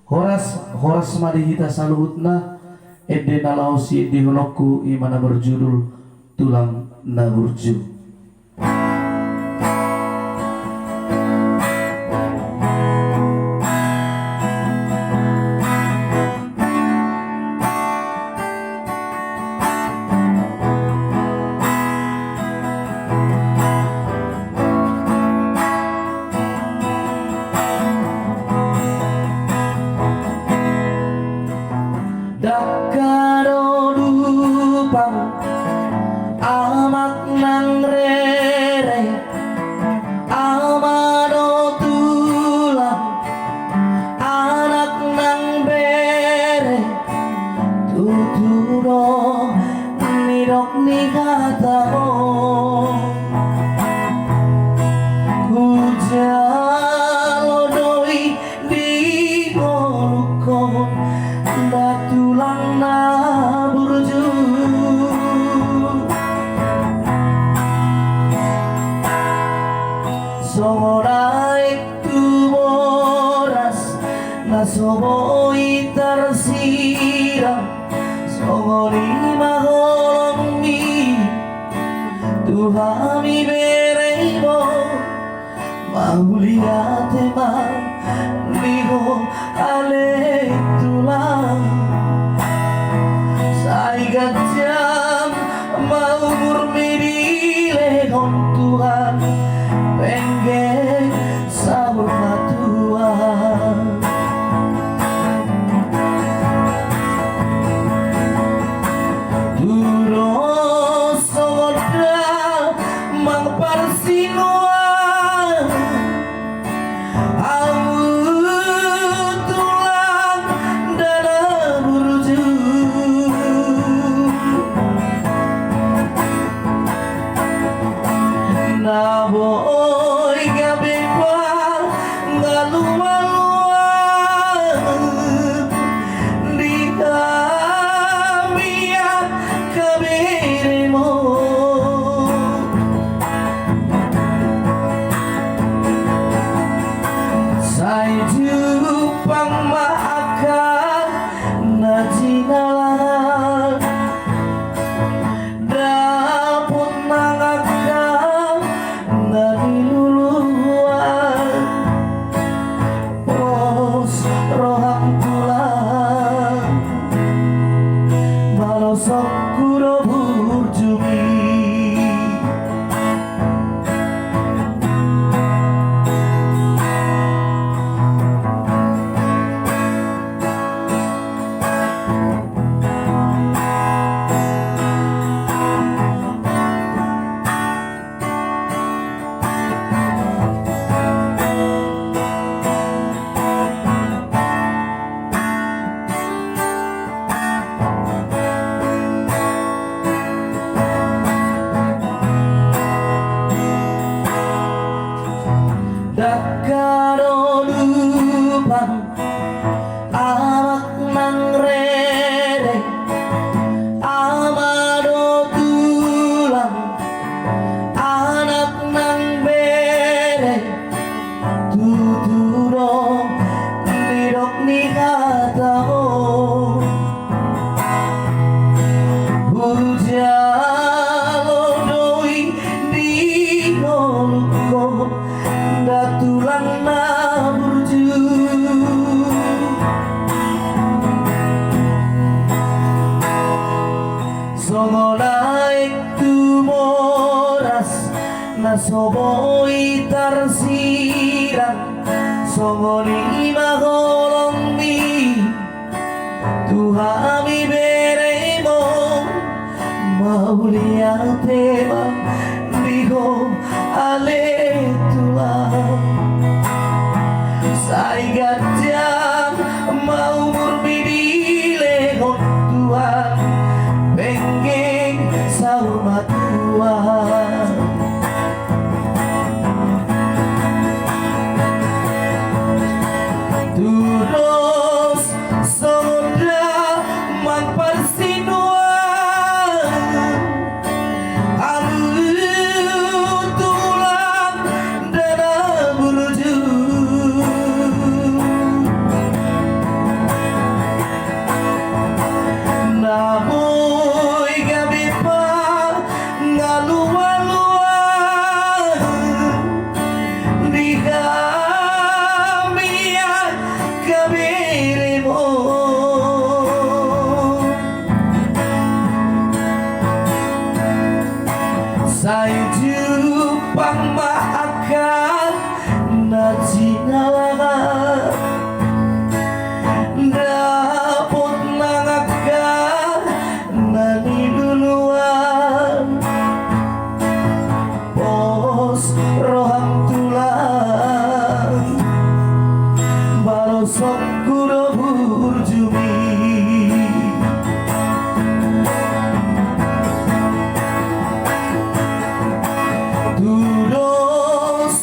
Horas madihita saluhutna ede nalausi dihonokku imana berjudul Tulang Naburju. Dakka do dupang amak nang rere amado tulang anak nang bere tuturo nidok NIHATAON HUJALO doi DINGOLUKKON Tulang Naburju Songonai TUBORAS NASO TARSIRANG SONGONI HOLONGMI TUHAMI BEREMON MAULIATE DIHO tulang GAJJANG UMURMI di lehon Tuhan pengen SABOLA Tuhan Turos soda mang parsinuan Naboy gabi pa ngalumaluan di kami BEREMON Say DUPANG maakal na jinalan dapot nangakal niluluan pos rohang tulang malosok kudo burjumi Dakka do dupang amak nang rere amado tulang anak nang bere tuturo nidok NIHATAON HUJALO doi DINGOLUKKON Tulang Naburju Songonai TUBORAS NASO TARSIRANG SONGONI HOLONGMI TUHAMI BEREMON MAULIATE DIHO tulang GAJJANG UMURMI di lehon Tuhan pengen SABOLA Tuhan Turos soda mang parsinuan tulang Sokuro burjumi Duro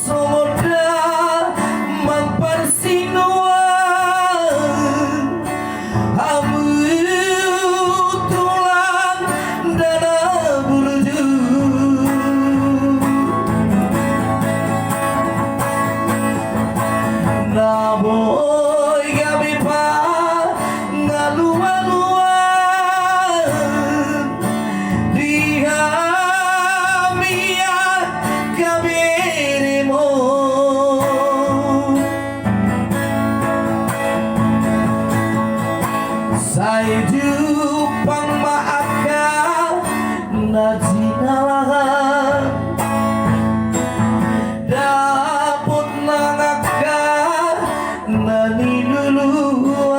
somoda mamparsinuan Amu tulang Naburju Naboy gabi pa ngaluan-luan DIHOMI ka BEREMON Say DUPANG maaka na jinalahan Dapot nangaka na niluluan